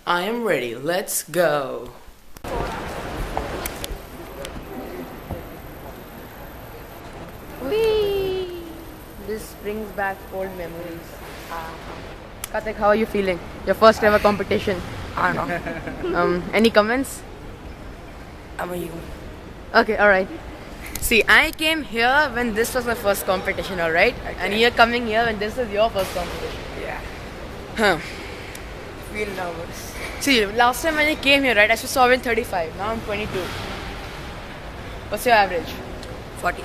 I am ready. Let's go. Whee! This brings back old memories. Karthik, how are you feeling? Your first ever competition. I don't know. Any comments? I'm a you. Okay, alright. See, I came here when this was my first competition, alright? Okay. And you're coming here when this is your first competition. Yeah. Huh. Feel nervous. See, last time when I came here, right, I saw in 35. Now I'm 22. What's your average? 40.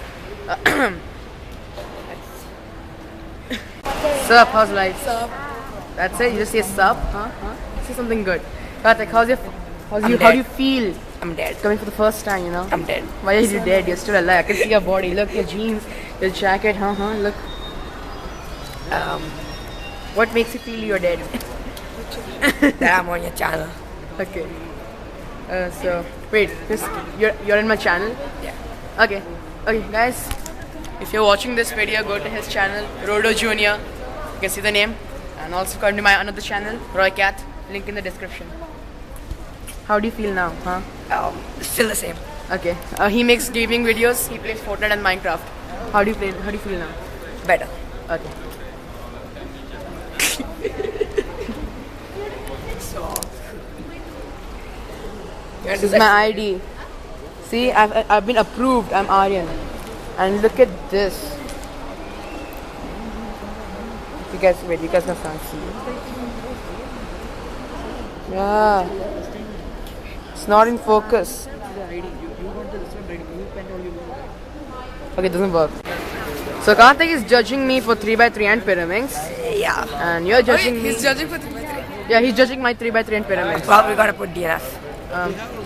Sup, how's life? Sup? That's it? You just say sup? Huh? Say something good. Karthik, how do you feel I'm dead. coming for the first time, you know? I'm dead. Why are you dead? You're still alive. I can see your body. Look, your jeans, your jacket, look. What makes you feel you're dead? That I'm on your channel. Okay. So, wait, you're in my channel? Yeah. Okay, guys. If you're watching this video, go to his channel, Rodo Junior. You can see the name. And also come to my another channel, Roy Cat. Link in the description. How do you feel now, huh? Still the same. Okay. He makes gaming videos. He plays Fortnite and Minecraft. How do you feel now? Better. Okay. So. This is my ID. See, I've been approved. I'm Aryan. And look at this. You guys can see it. Yeah. It's not in focus. Okay, it doesn't work. So Karthik is judging me for 3x3 and pyramids. Yeah. And you're judging me. He's judging for 3x3. Yeah, he's judging my 3x3 and pyramids. Well, we gotta put DNF.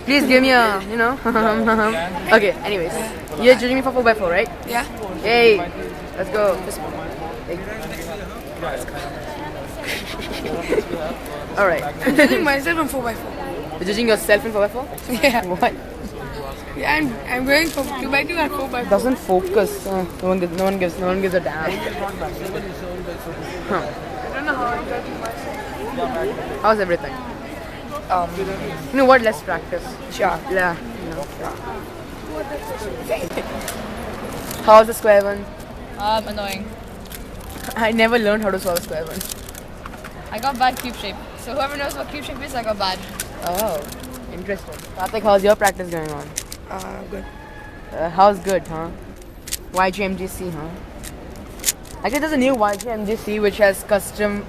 Please give me a, Okay, anyways. You're judging me for 4x4, right? Yeah. Yay. Let's go. Alright. I'm judging myself in 4x4. You're judging yourself in 4x4? Yeah. What? Yeah, I'm going for 2x2 and 4x4. Doesn't focus. No one gives a damn. I don't know how I'm judging myself. How's everything? You know what? Let's practice. Sure. Yeah. How's the square one? Annoying. I never learned how to solve a square one. I got bad cube shape. So whoever knows what cube shape is, I got bad. Oh, interesting. Karthik, how's your practice going on? Good. How's good, huh? YGMGC, huh? Actually, there's a new YGMGC which has customization.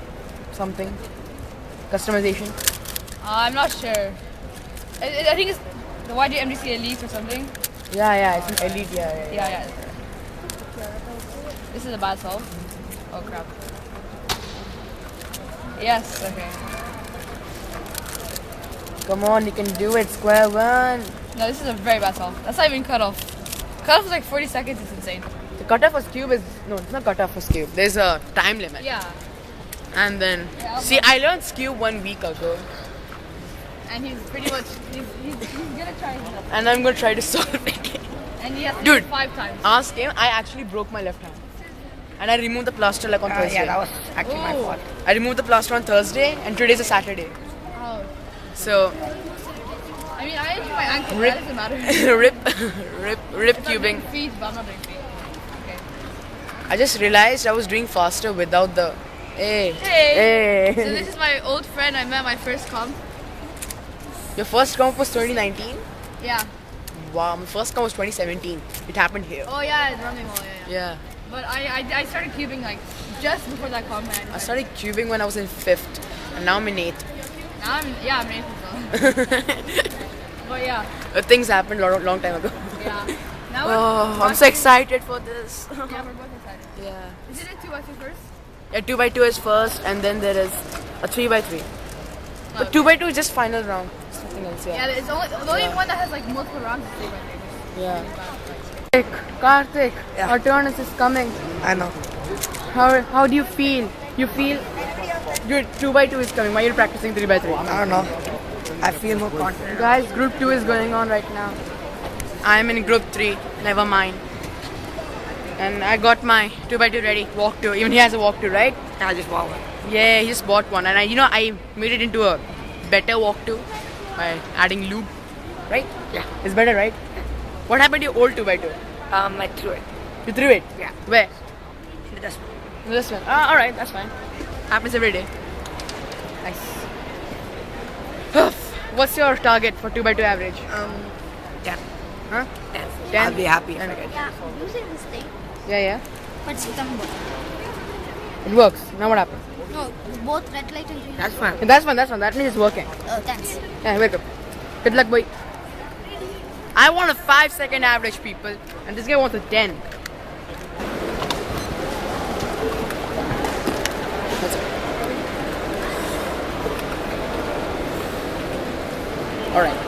I'm not sure. I think it's the YG MDC Elite or something. Yeah, it's an elite, yeah. Yeah. This is a bad solve. Oh crap. Yes, okay. Come on, you can do it, square one. No, this is a very bad solve. That's not even cut off. Cut off is like 40 seconds, it's insane. The cutoff for cube is, no, it's not cutoff for cube. There's a time limit. Yeah. And then, Yeah, see, I learned cube 1 week ago. And he's pretty much, he's gonna try his best. And I'm gonna try to solve it. And he has to do Dude, it 5 times. Ask him, I actually broke my left hand. And I removed the plaster like on Thursday. Yeah, that was actually my fault. I removed the plaster on Thursday and today's a Saturday. Oh. So, I mean, I injured my ankle, Rip. that doesn't matter. rip I'm cubing. doing feet, but I'm not doing feet. Okay. I just realized I was doing faster without the. Hey. So this is my old friend I met at my first comp. Your first comp was 2019? Yeah. Wow, my first comp was 2017. It happened here. Oh yeah, it's Ramli Mall, yeah. Yeah. But I started cubing like just before that comp. I started cubing when I was in 5th. And now I'm in 8th. Now I'm in 8th as well. But yeah. Things happened a long time ago. Yeah. Now Oh, I'm so excited for this. Yeah, we're both excited. Yeah. Isn't it 2x2 first? Yeah, 2x2 is first, and then there is a 3x3. But Okay. 2x2 is just final round. It's nothing else, Yeah, it's the only one that has like multiple rounds is 3x3. Yeah. Karthik, Yeah. our turn is coming. I know. How do you feel? You feel your 2x2 is coming. Why are you practicing 3x3? I don't know. I feel more confident. Guys, group 2 is going on right now. I'm in group 3, never mind. And I got my 2x2 ready, walk 2. Even he has a walk 2, right? I just walk. Yeah, he just bought one. And I made it into a better walk to by adding lube, right? Yeah. It's better, right? What happened to your old 2x2? I threw it. You threw it? Yeah. Where? In the dustbin. This one. Ah, alright, that's fine. Happens every day. Nice. What's your target for 2x2 average? 10. Huh? 10. 10? I'll be happy if I get 10. Yeah, you say mistake, Yeah. but September. It works. Now what happens? No, both red light and green. That's fine. That's fine. That means it's working. Oh, thanks. Yeah, welcome. Good luck, boy. I want a 5-second average, people. And this guy wants a 10. That's it. Alright.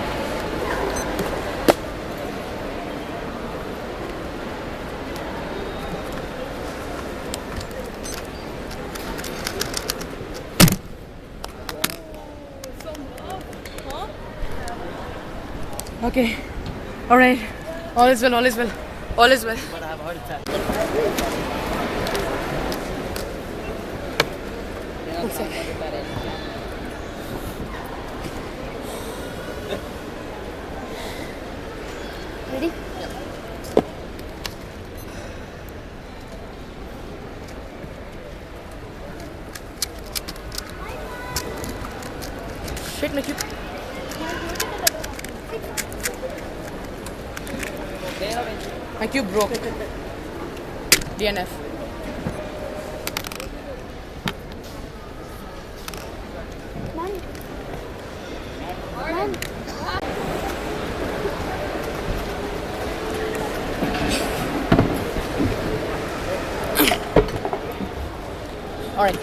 Okay. Alright. All is well, all is well. All is well. One sec. Ready? Shit, my cube. My cube broke. DNF. Man. Man. Alright.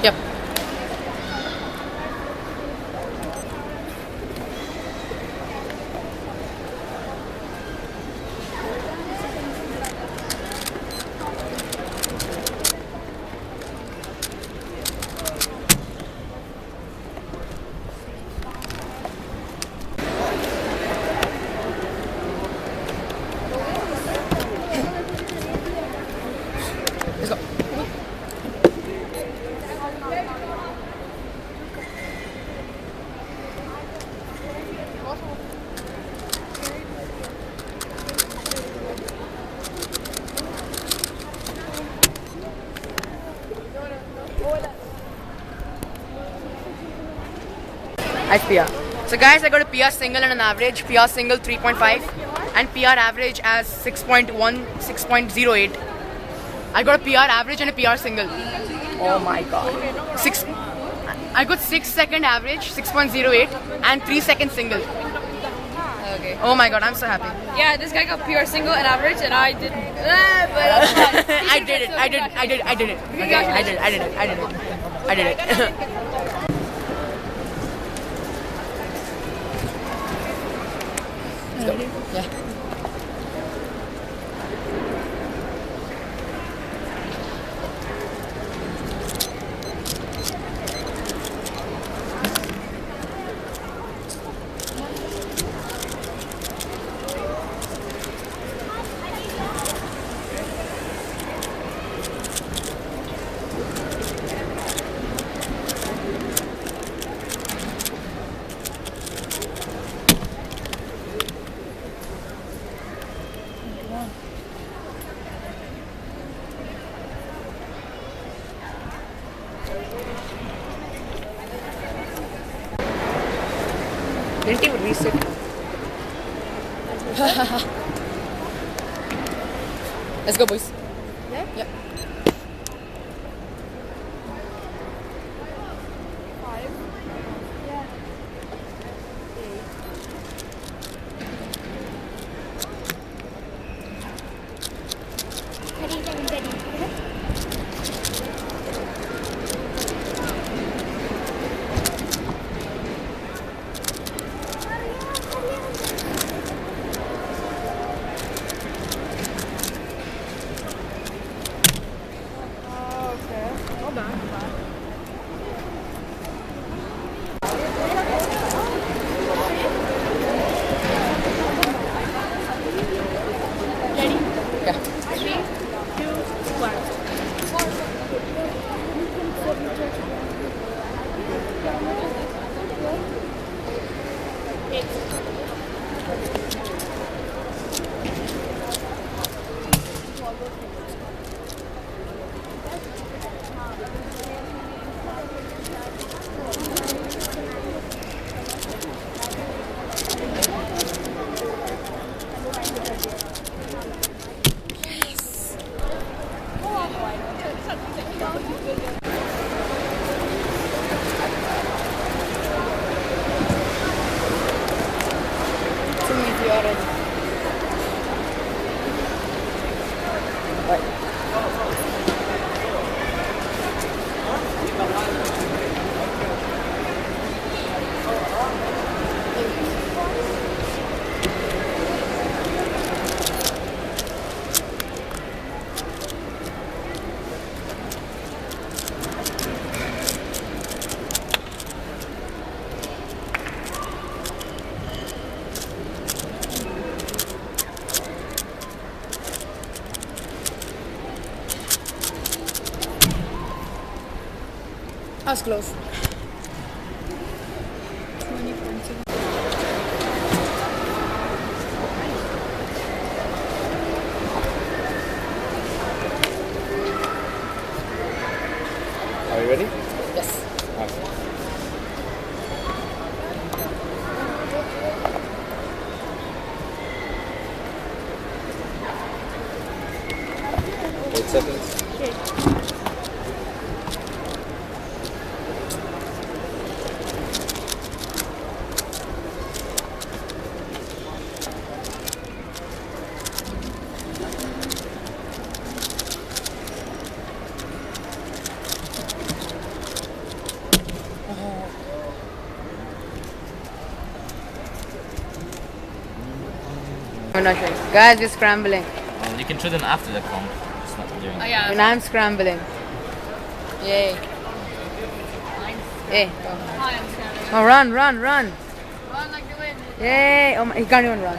Yep. Let's go. Nice PR. So guys, I got a PR single and an average. PR single 3.5 and PR average as 6.1, 6.08. I got a PR average and a PR single. Oh my god. I got 6-second average, 6.08 and 3-second single. Okay. Oh my god, I'm so happy. Yeah, this guy got PR single and average, and I didn't. But I did it. Okay, I did it. Let's go. Yeah. Didn't even reset. Let's go, boys. Yeah? Yep. That's close. Are you ready? Yes. Okay. 8 seconds. I'm not sure. Guys, we're scrambling. You can show them after the comp. It's not doing. Oh yeah. And I'm scrambling. Yay. Hey. Hi, I'm Shannon. Oh, run, run, run. Run like the wind. Yay. Oh, he can't even run.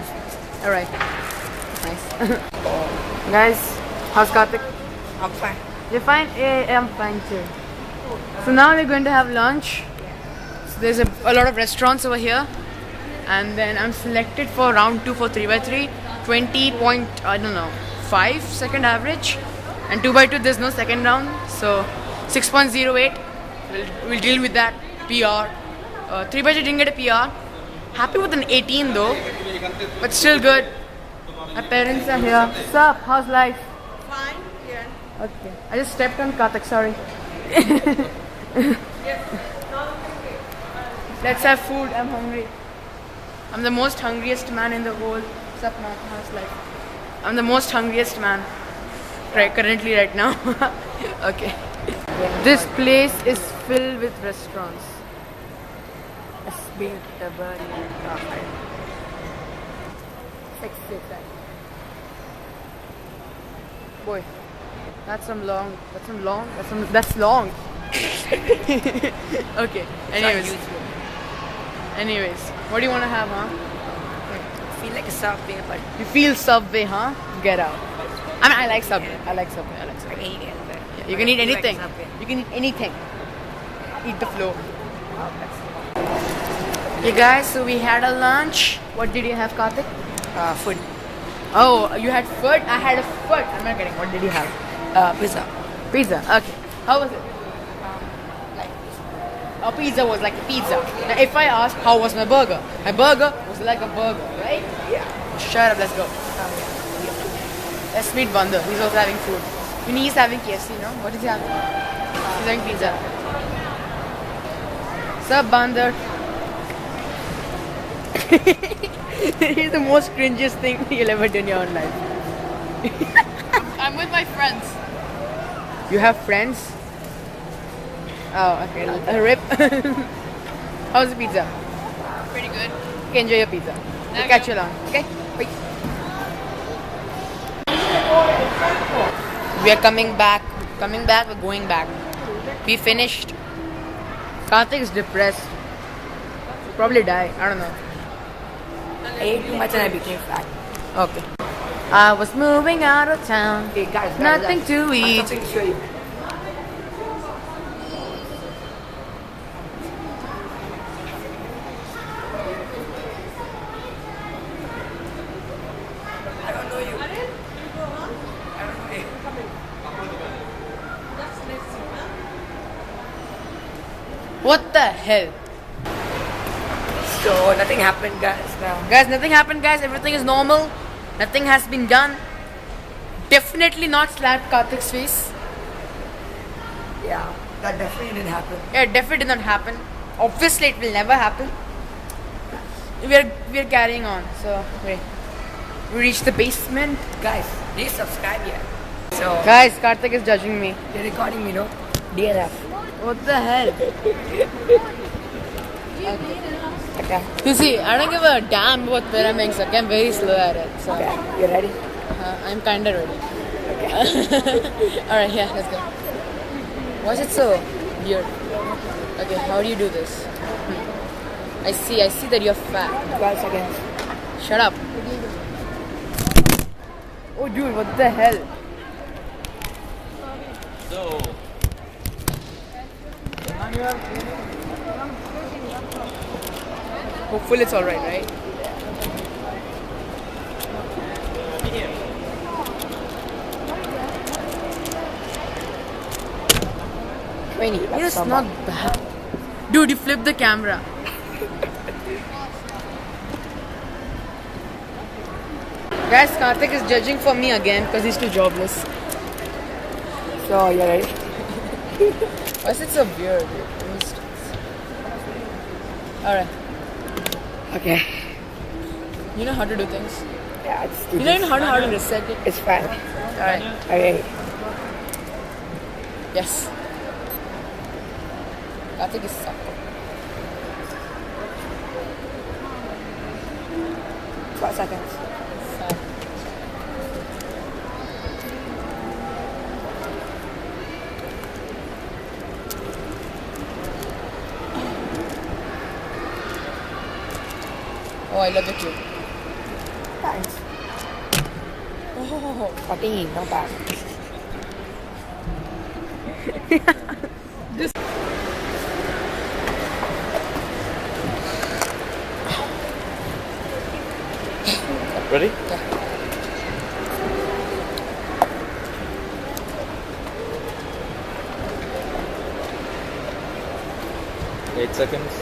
Alright. Nice. Guys, how's Karthik? I'm fine. You're fine? Yeah, I'm fine too. So now we're going to have lunch. So there's a lot of restaurants over here. And then I'm selected for round 2 for 3x3. 20.5 second average. And 2x2 there's no second round. So 6.08. We'll deal with that. PR. 3x3 didn't get a PR. Happy with an 18 though. But still good. My parents are here. Sup? How's life? Fine. Yeah. Okay. I just stepped on Karthik, sorry. Let's have food. I'm hungry. I'm the most hungriest man in the whole. Sup, man? How's life? I'm the most hungriest man currently right now. Okay. This place is filled with restaurants. SpeedCubing. Boy, that's long. That's long. Okay. Anyways, what do you want to have, huh? I feel like a Subway, but You feel Subway, huh? Get out. I mean, I like Subway. I like Subway. I can eat it. Yeah, you can eat anything. You can eat anything. Eat the floor. Hey guys, so we had a lunch. What did you have, Karthik? Food. Oh, you had food? I had a food. I'm not getting. What did you have? Pizza. Pizza. Okay. How was it? A pizza was like a pizza. Now, if I ask, how was my burger was like a burger, right? Yeah. Shut up, let's go. Let's meet Bandar. He's also having food. He's having KFC, no? What is he having? He's having pizza. Sup, Bandar? He's the most cringiest thing you'll ever do in your own life. I'm with my friends. You have friends? Oh, okay. A rip. How's the pizza? Pretty good. Okay, enjoy your pizza. We'll Okay. catch you along. Okay? Bye. We are coming back. We're going back. We finished. Karthik is depressed. He'll probably die. I don't know. I ate too much and I became fat. Okay. I was moving out of town. Hey guys, Nothing to eat. Something to show you. I don't know you. What the hell? So nothing happened, guys. Now. Guys, nothing happened, guys. Everything is normal. Nothing has been done. Definitely not slapped Karthik's face. Yeah, that definitely didn't happen. Yeah, it definitely did not happen. Obviously, it will never happen. We are carrying on. So, wait. We reached the basement. Guys, please subscribe here. So Guys, Karthik is judging me. you're recording me, no? DNF. What the hell? Okay. You see, I don't give a damn about pyramids. Okay, I'm very slow at it. So, Okay, you ready? I'm kinda ready. Alright, yeah, let's go. Why is it so weird? Okay, how do you do this? I see that you're fat. 12 seconds. Shut up. Oh dude, what the hell? So, Hopefully it's alright, right? It's not bad. Dude, you flipped the camera. Guys, Karthik is judging for me again because he's too jobless. So, you're right. Why is it so weird? Alright. Okay. You know how to do things. Yeah, it's You don't even know how to reset it. It's fine. Alright. Okay. Yes. Karthik is suck. 5 seconds. Oh, I love the cube. Thanks. Oh, 14, not bad. Ready? Yeah. 8 seconds.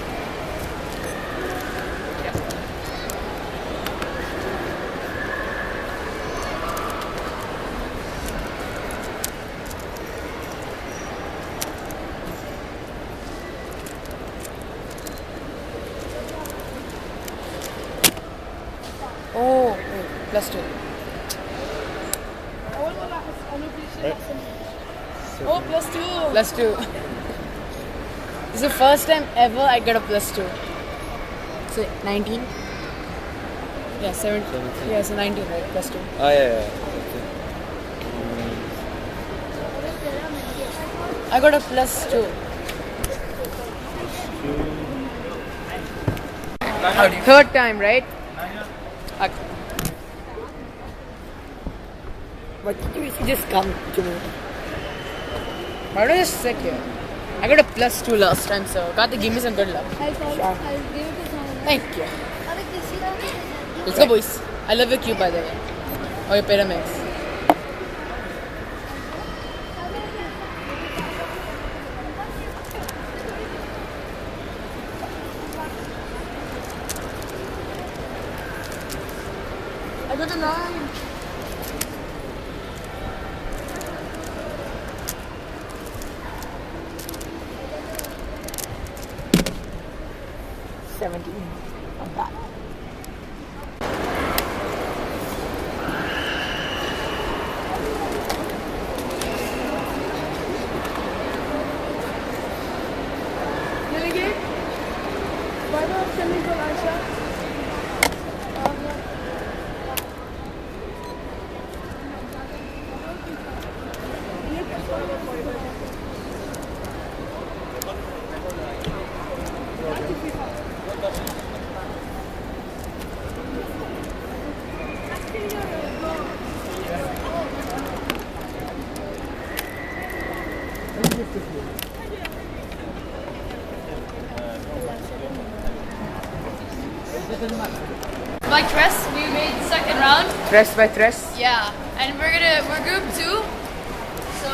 oh, wait, +2. Oh, +2. +2. This is the first time ever I get a +2. So 19? Yeah, 17. Yeah, so 19, right? +2. Oh, yeah. I got a +2. Third time, right? Okay. But you just come to me. Why don't you just sit here? I got a +2 last time, so Karthik, give me some good luck. I'll give it to someone. Thank you. Alec, you see that? Let's go, boys. I love your cube, by the way. Or your pyramids. I got a 9. Not bad. Like Tress, we made the second round. Tres by tres. Yeah, and we're group 2. So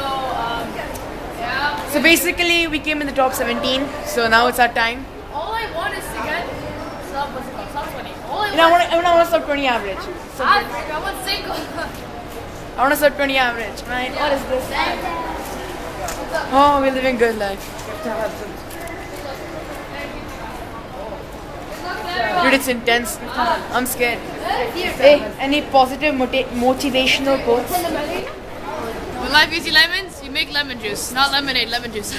yeah. So basically, we came in the top 17. So now it's our time. All I want is to get what's it called? Sub 20. All I And I want. want a sub 20 average. I want single. I want a sub 20 average. Man, what is this? Oh, we're living good life. Dude, it's intense. I'm scared. Hey, any positive motivational quotes? When life gives you lemons, you make lemon juice, not lemonade, lemon juice.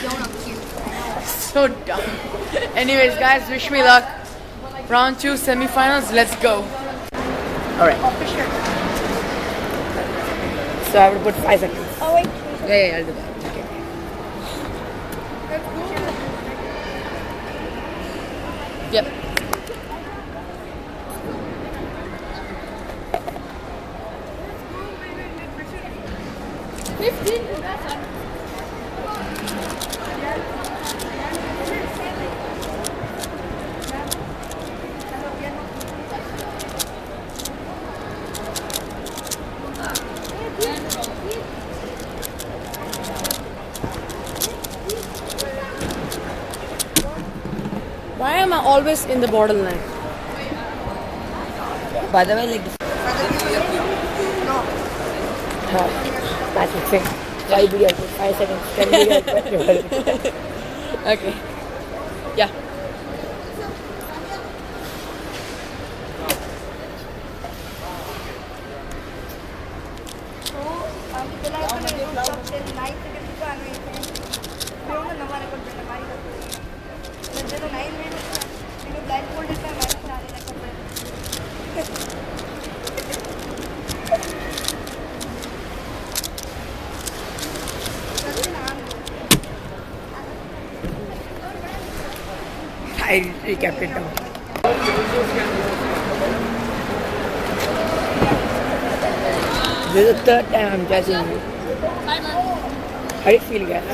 So dumb. Anyways, guys, wish me luck. Round 2 semifinals. Let's go. Alright. So I would put 5 seconds. Oh, wait. Yeah, I'll do that. Okay. Yep. I'm always in the borderline? By the way, like the that's the thing. 5 video, 5 seconds, 10 video. Okay. Yeah. I recapped it down. This is the third time I'm judging you. How do you feel, guys?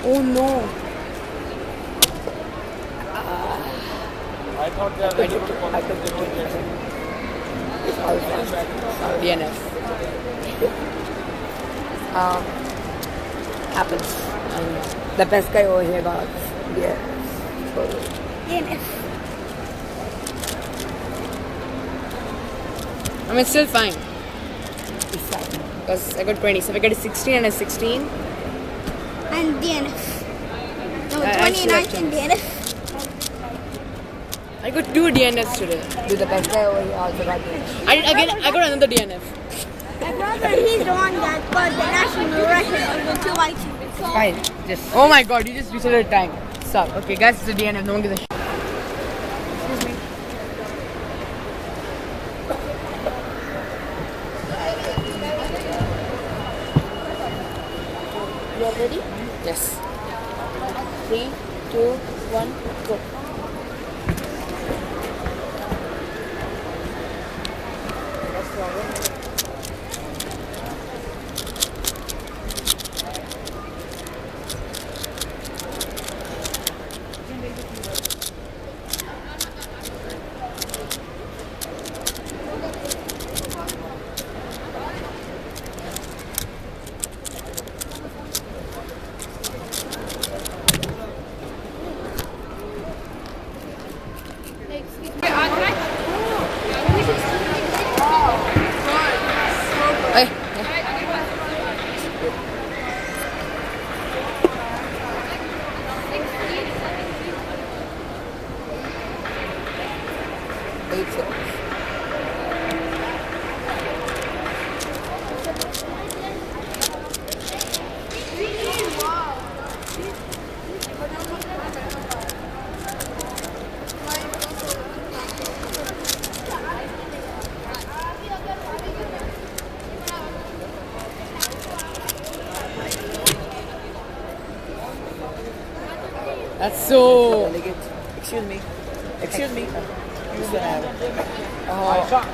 Oh no. I thought they are ready to follow the It's all fast. DNF. Happens. And the best guy over here got I mean, it's still fine. it's fine. Because I got 20. So if I get a 16 and a 16, And DNF. No, I actually 29 have and DNF. I got 2 DNFs today. Dude, the best guy over here also got it. I got another DNF. My brother, he's the one that got the national record of the 2 IQ. Fine. Just Oh my god, you just reset time. Stop. Okay, guys, it's a DNF. No one gives a shit. you are ready? Yes. 3, 2, 1, go. Hey. That's so. Excuse me. Excuse me. I shot.